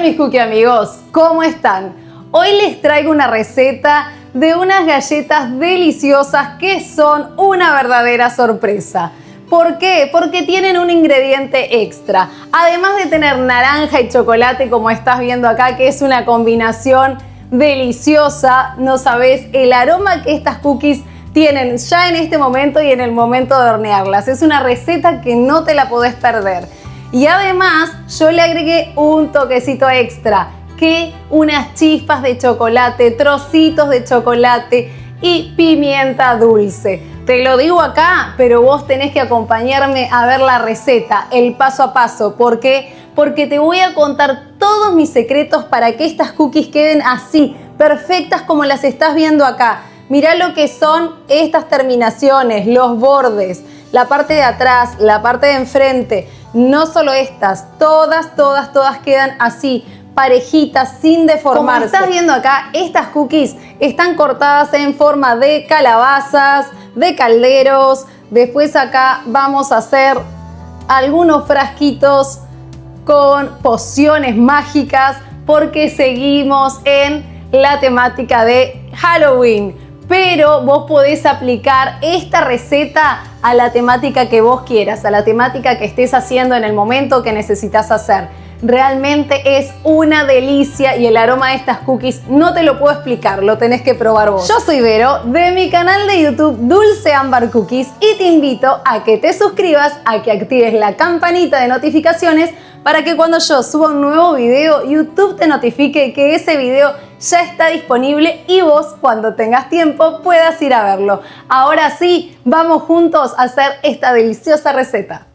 mis cookie amigos, ¿cómo están? Hoy les traigo una receta de unas galletas deliciosas que son una verdadera sorpresa. ¿Por qué? Porque tienen un ingrediente extra. Además de tener naranja y chocolate, como estás viendo acá, que es una combinación deliciosa, no sabés el aroma que estas cookies tienen ya en este momento y en el momento de hornearlas. Es una receta que no te la podés perder. Y además yo le agregué un toquecito extra, que unas chispas de chocolate, trocitos de chocolate y pimienta dulce. Te lo digo acá, pero vos tenés que acompañarme a ver la receta, el paso a paso. ¿Por qué? Porque te voy a contar todos mis secretos para que estas cookies queden así, perfectas como las estás viendo acá. Mirá lo que son estas terminaciones, los bordes, la parte de atrás, la parte de enfrente. No solo estas, todas quedan así, parejitas, sin deformarse. Como estás viendo acá, estas cookies están cortadas en forma de calabazas, de calderos. Después acá vamos a hacer algunos frasquitos con pociones mágicas porque seguimos en la temática de Halloween. Pero vos podés aplicar esta receta a la temática que vos quieras, a la temática que estés haciendo en el momento que necesitas hacer. Realmente es una delicia y el aroma de estas cookies no te lo puedo explicar, lo tenés que probar vos. Yo soy Vero de mi canal de YouTube Dulce Ámbar Cookies y te invito a que te suscribas, a que actives la campanita de notificaciones para que cuando yo suba un nuevo video, YouTube te notifique que ese video ya está disponible y vos, cuando tengas tiempo, puedas ir a verlo. Ahora sí, vamos juntos a hacer esta deliciosa receta.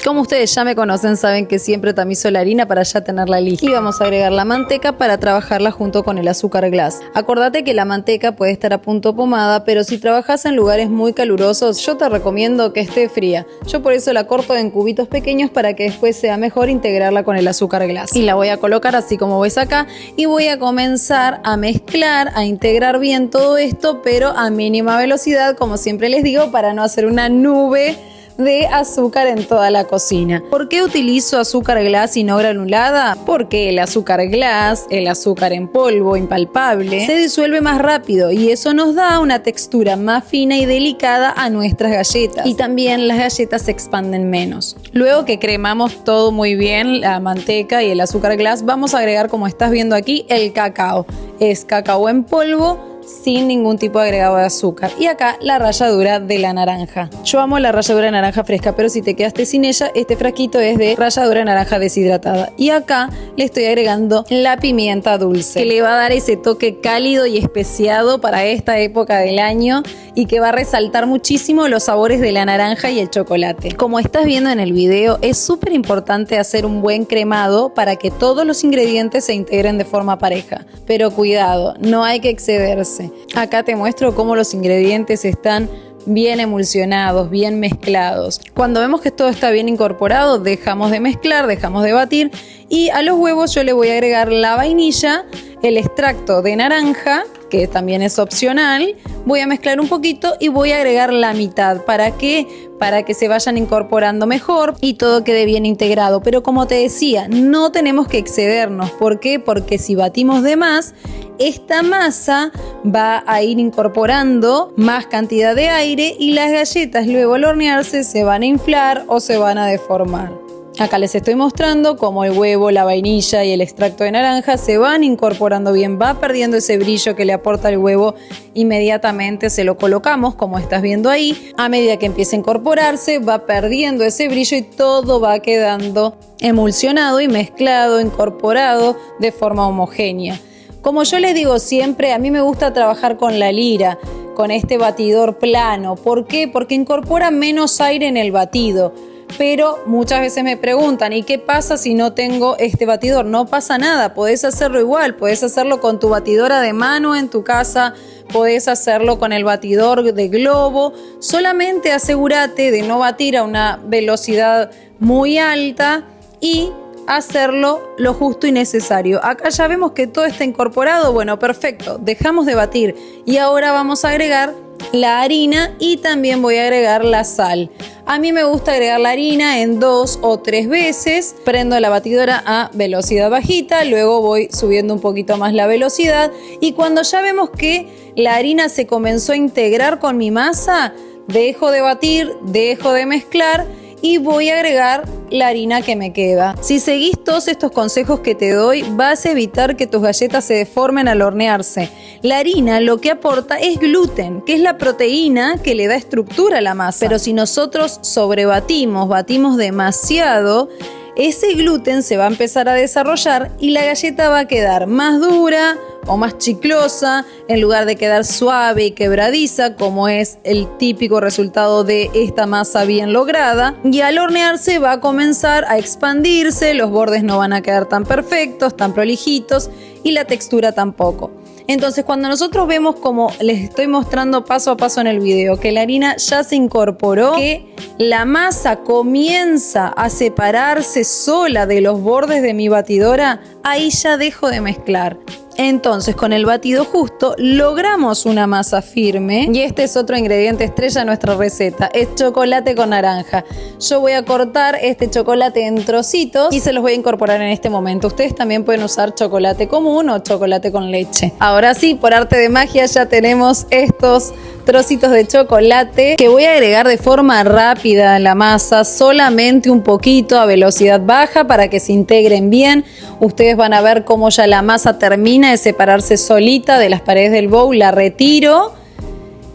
Como ustedes ya me conocen, saben que siempre tamizo la harina para ya tenerla lista. Y vamos a agregar la manteca para trabajarla junto con el azúcar glass. Acordate que la manteca puede estar a punto pomada, pero si trabajas en lugares muy calurosos, yo te recomiendo que esté fría. Yo por eso la corto en cubitos pequeños para que después sea mejor integrarla con el azúcar glass. Y la voy a colocar así como ves acá y voy a comenzar a mezclar, a integrar bien todo esto, pero a mínima velocidad, como siempre les digo, para no hacer una nube de azúcar en toda la cocina. ¿Por qué utilizo azúcar glass y no granulada? Porque el azúcar glass, el azúcar en polvo impalpable, se disuelve más rápido y eso nos da una textura más fina y delicada a nuestras galletas. Y también las galletas se expanden menos. Luego que cremamos todo muy bien, la manteca y el azúcar glass, vamos a agregar, como estás viendo aquí, el cacao. Es cacao en polvo, sin ningún tipo de agregado de azúcar. Y acá la ralladura de la naranja. Yo amo la ralladura de naranja fresca, pero si te quedaste sin ella, este frasquito es de ralladura de naranja deshidratada. Y acá le estoy agregando la pimienta dulce, que le va a dar ese toque cálido y especiado para esta época del año y que va a resaltar muchísimo los sabores de la naranja y el chocolate. Como estás viendo en el video, es súper importante hacer un buen cremado para que todos los ingredientes se integren de forma pareja. Pero cuidado, no hay que excederse. Acá te muestro cómo los ingredientes están bien emulsionados, bien mezclados. Cuando vemos que todo está bien incorporado, dejamos de mezclar, dejamos de batir y a los huevos yo le voy a agregar la vainilla, el extracto de naranja, que también es opcional. Voy a mezclar un poquito y voy a agregar la mitad. ¿Para qué? Para que se vayan incorporando mejor y todo quede bien integrado. Pero como te decía, no tenemos que excedernos. ¿Por qué? Porque si batimos de más, esta masa va a ir incorporando más cantidad de aire y las galletas luego al hornearse se van a inflar o se van a deformar. Acá les estoy mostrando cómo el huevo, la vainilla y el extracto de naranja se van incorporando bien, va perdiendo ese brillo que le aporta el huevo. Inmediatamente se lo colocamos, como estás viendo ahí. A medida que empieza a incorporarse, va perdiendo ese brillo y todo va quedando emulsionado y mezclado, incorporado de forma homogénea. Como yo les digo siempre, a mí me gusta trabajar con la lira, con este batidor plano. ¿Por qué? Porque incorpora menos aire en el batido. Pero muchas veces me preguntan, ¿y qué pasa si no tengo este batidor? No pasa nada, podés hacerlo igual, podés hacerlo con tu batidora de mano en tu casa, podés hacerlo con el batidor de globo. Solamente asegúrate de no batir a una velocidad muy alta y hacerlo lo justo y necesario. Acá ya vemos que todo está incorporado. Bueno, perfecto, dejamos de batir y ahora vamos a agregar la harina y también voy a agregar la sal. A mí me gusta agregar la harina en 2 o 3 veces. Prendo la batidora a velocidad bajita, luego voy subiendo un poquito más la velocidad y cuando ya vemos que la harina se comenzó a integrar con mi masa, dejo de batir, dejo de mezclar y voy a agregar la harina que me queda. Si seguís todos estos consejos que te doy, vas a evitar que tus galletas se deformen al hornearse. La harina lo que aporta es gluten, que es la proteína que le da estructura a la masa. Pero si nosotros sobrebatimos, batimos demasiado, ese gluten se va a empezar a desarrollar y la galleta va a quedar más dura o más chiclosa, en lugar de quedar suave y quebradiza, como es el típico resultado de esta masa bien lograda. Y al hornearse va a comenzar a expandirse, los bordes no van a quedar tan perfectos, tan prolijitos y la textura tampoco. Entonces, cuando nosotros vemos, como les estoy mostrando paso a paso en el video, que la harina ya se incorporó, que la masa comienza a separarse sola de los bordes de mi batidora, ahí ya dejo de mezclar. Entonces, con el batido justo logramos una masa firme y este es otro ingrediente estrella de nuestra receta, es chocolate con naranja. Yo voy a cortar este chocolate en trocitos y se los voy a incorporar en este momento. Ustedes también pueden usar chocolate común o chocolate con leche. Ahora sí, por arte de magia ya tenemos estos trocitos de chocolate que voy a agregar de forma rápida en la masa, solamente un poquito a velocidad baja para que se integren bien. Ustedes van a ver cómo ya la masa termina de separarse solita de las paredes del bowl, la retiro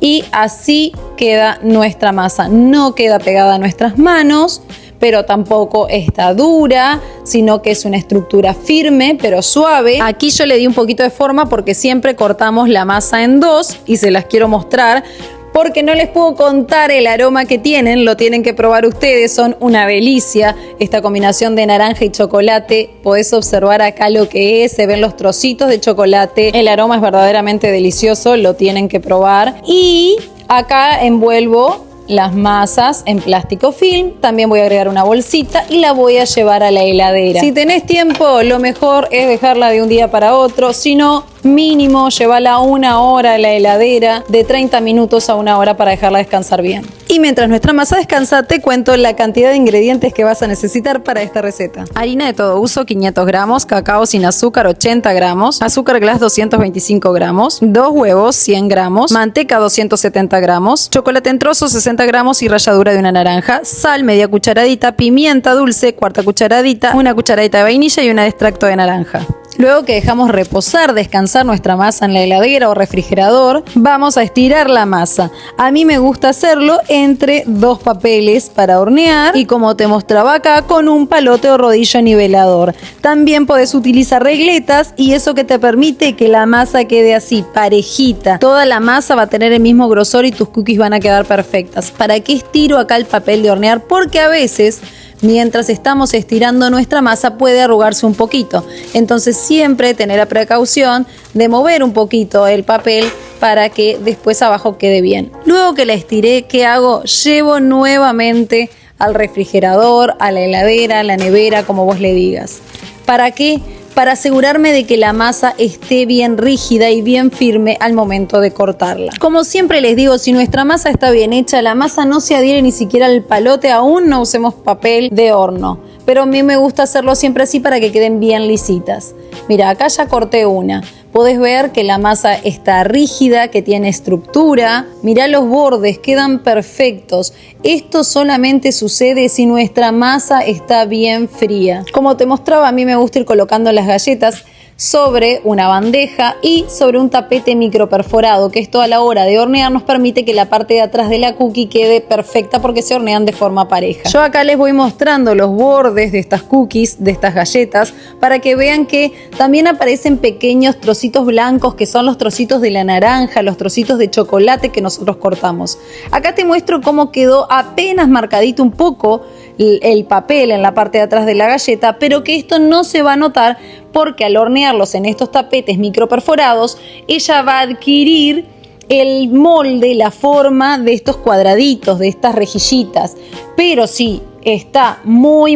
y así queda nuestra masa. No queda pegada a nuestras manos, pero tampoco está dura, sino que es una estructura firme pero suave. Aquí yo le di un poquito de forma porque siempre cortamos la masa en dos y se las quiero mostrar porque no les puedo contar el aroma que tienen, lo tienen que probar ustedes, son una delicia. Esta combinación de naranja y chocolate, podés observar acá lo que es, se ven los trocitos de chocolate, el aroma es verdaderamente delicioso, lo tienen que probar. Y acá envuelvo las masas en plástico film, también voy a agregar una bolsita y la voy a llevar a la heladera. Si tenés tiempo, lo mejor es dejarla de un día para otro, si no, mínimo llévala 1 hora a la heladera, de 30 minutos a 1 hora para dejarla descansar bien. Y mientras nuestra masa descansa, te cuento la cantidad de ingredientes que vas a necesitar para esta receta. Harina de todo uso 500 gramos, cacao sin azúcar 80 gramos, azúcar glass 225 gramos, 2 huevos 100 gramos, manteca 270 gramos, chocolate en trozos 60 gramos y ralladura de una naranja, sal media cucharadita, pimienta dulce 1/4 cucharadita, 1 cucharadita de vainilla y un extracto de naranja. Luego que dejamos reposar, descansar nuestra masa en la heladera o refrigerador, vamos a estirar la masa. A mí me gusta hacerlo entre 2 papeles para hornear y como te mostraba acá, con un palote o rodillo nivelador. También podés utilizar regletas y eso que te permite que la masa quede así, parejita. Toda la masa va a tener el mismo grosor y tus cookies van a quedar perfectas. ¿Para qué estiro acá el papel de hornear? Porque a veces, mientras estamos estirando nuestra masa, puede arrugarse un poquito. Entonces siempre tener la precaución de mover un poquito el papel para que después abajo quede bien. Luego que la estiré, ¿qué hago? Llevo nuevamente al refrigerador, a la heladera, a la nevera, como vos le digas. ¿Para qué? Para asegurarme de que la masa esté bien rígida y bien firme al momento de cortarla. Como siempre les digo, si nuestra masa está bien hecha, la masa no se adhiere ni siquiera al palote, aún no usemos papel de horno. Pero a mí me gusta hacerlo siempre así para que queden bien lisitas. Mira, acá ya corté una. Podés ver que la masa está rígida, que tiene estructura. Mirá los bordes, quedan perfectos. Esto solamente sucede si nuestra masa está bien fría. Como te mostraba, a mí me gusta ir colocando las galletas sobre una bandeja y sobre un tapete microperforado, que esto a la hora de hornear nos permite que la parte de atrás de la cookie quede perfecta porque se hornean de forma pareja. Yo acá les voy mostrando los bordes de estas cookies, de estas galletas, para que vean que también aparecen pequeños trocitos blancos que son los trocitos de la naranja, los trocitos de chocolate que nosotros cortamos. Acá te muestro cómo quedó apenas marcadito un poco el papel en la parte de atrás de la galleta, pero que esto no se va a notar porque al hornearlos en estos tapetes microperforados, ella va a adquirir el molde, la forma de estos cuadraditos, de estas rejillitas. Pero si está muy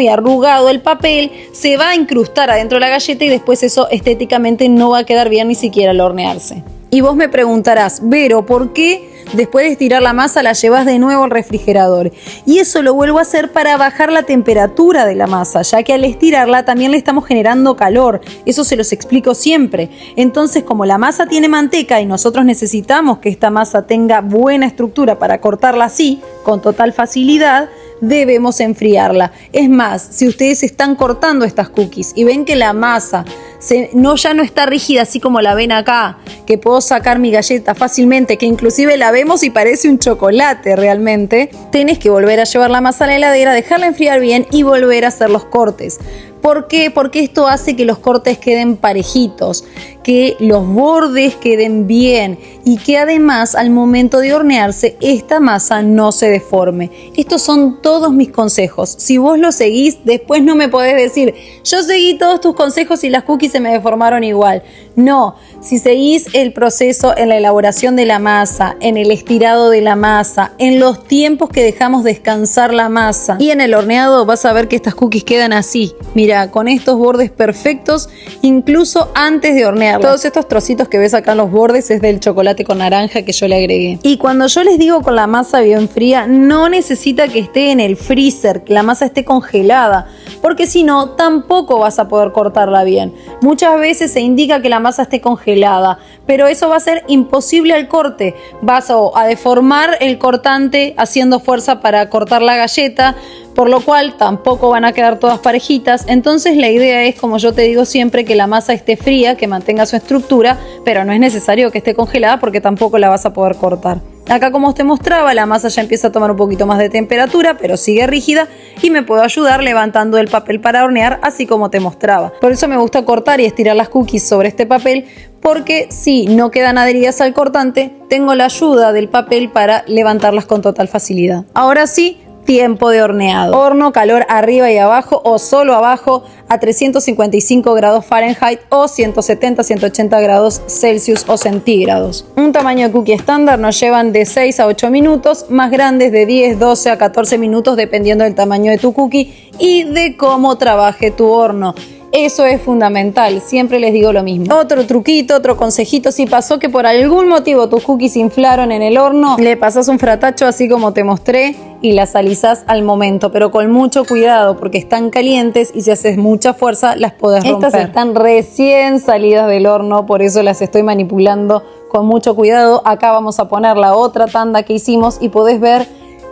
arrugado el papel, se va a incrustar adentro de la galleta y después eso estéticamente no va a quedar bien ni siquiera al hornearse. Y vos me preguntarás, Vero, ¿por qué Después de estirar la masa, la llevas de nuevo al refrigerador. Y eso lo vuelvo a hacer para bajar la temperatura de la masa, ya que al estirarla también le estamos generando calor. Eso se los explico siempre. Entonces, como la masa tiene manteca y nosotros necesitamos que esta masa tenga buena estructura para cortarla así, con total facilidad, debemos enfriarla. Es más, si ustedes están cortando estas cookies y ven que la masa ya no está rígida así como la ven acá, que puedo sacar mi galleta fácilmente, que inclusive la vemos y parece un chocolate realmente, tenés que volver a llevar la masa a la heladera, dejarla enfriar bien y volver a hacer los cortes. ¿Por qué? Porque esto hace que los cortes queden parejitos, que los bordes queden bien y que además al momento de hornearse esta masa no se deforme. Estos son todos mis consejos. Si vos los seguís, después no me podés decir, yo seguí todos tus consejos y las cookies se me deformaron igual. No, si seguís el proceso en la elaboración de la masa, en el estirado de la masa, en los tiempos que dejamos descansar la masa y en el horneado, vas a ver que estas cookies quedan así. Mira, con estos bordes perfectos, incluso antes de hornearlas. Todos estos trocitos que ves acá en los bordes es del chocolate con naranja que yo le agregué. Y cuando yo les digo con la masa bien fría, no necesita que esté en el freezer, que la masa esté congelada, porque si no, tampoco vas a poder cortarla bien. Muchas veces se indica que la masa esté congelada, pero eso va a ser imposible al corte. Vas a deformar el cortante haciendo fuerza para cortar la galleta, por lo cual tampoco van a quedar todas parejitas. Entonces la idea es, como yo te digo siempre, que la masa esté fría, que mantenga su estructura, pero no es necesario que esté congelada porque tampoco la vas a poder cortar. Acá, como te mostraba, la masa ya empieza a tomar un poquito más de temperatura, pero sigue rígida y me puedo ayudar levantando el papel para hornear, así como te mostraba. Por eso me gusta cortar y estirar las cookies sobre este papel, porque si no quedan adheridas al cortante, tengo la ayuda del papel para levantarlas con total facilidad. Ahora sí, tiempo de horneado. Horno, calor arriba y abajo o solo abajo a 355 grados Fahrenheit o 170-180 grados Celsius o centígrados. Un tamaño de cookie estándar nos llevan de 6 a 8 minutos, más grandes de 10, 12 a 14 minutos dependiendo del tamaño de tu cookie y de cómo trabaje tu horno. Eso es fundamental, siempre les digo lo mismo. Otro truquito, otro consejito, si pasó que por algún motivo tus cookies se inflaron en el horno, le pasas un fratacho así como te mostré y las alisás al momento, pero con mucho cuidado porque están calientes y si haces mucha fuerza las podés romper. Estas están recién salidas del horno, por eso las estoy manipulando con mucho cuidado. Acá vamos a poner la otra tanda que hicimos y podés ver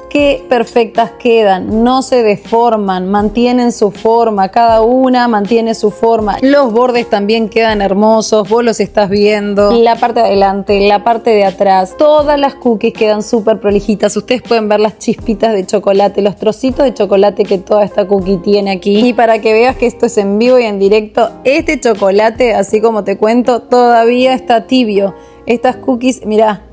qué perfectas quedan, no se deforman, mantienen su forma, cada una mantiene su forma. Los bordes también quedan hermosos, vos los estás viendo. La parte de adelante, la parte de atrás, todas las cookies quedan súper prolijitas. Ustedes pueden ver las chispitas de chocolate, los trocitos de chocolate que toda esta cookie tiene aquí. Y para que veas que esto es en vivo y en directo, este chocolate, así como te cuento, todavía está tibio. Estas cookies, mirá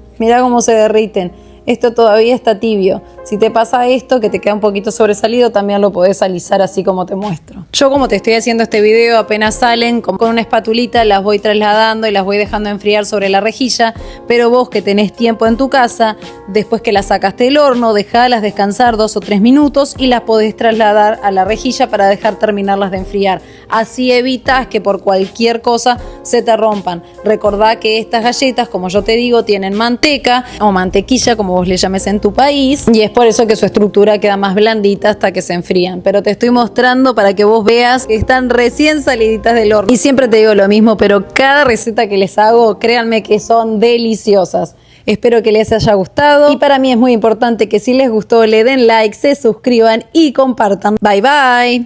cómo se derriten. Esto todavía está tibio. Si te pasa esto, que te queda un poquito sobresalido, también lo podés alisar así como te muestro. Yo, como te estoy haciendo este video, apenas salen, con una espatulita las voy trasladando y las voy dejando enfriar sobre la rejilla, pero vos que tenés tiempo en tu casa, después que las sacaste del horno, dejalas descansar 2 o 3 minutos y las podés trasladar a la rejilla para dejar terminarlas de enfriar. Así evitas que por cualquier cosa se te rompan. Recordá que estas galletas, como yo te digo, tienen manteca o mantequilla, como vos le llames en tu país, y es por eso que su estructura queda más blandita hasta que se enfrían. Pero te estoy mostrando para que vos veas que están recién saliditas del horno. Y siempre te digo lo mismo, pero cada receta que les hago, créanme que son deliciosas. Espero que les haya gustado y para mí es muy importante que si les gustó le den like, se suscriban y compartan. Bye bye.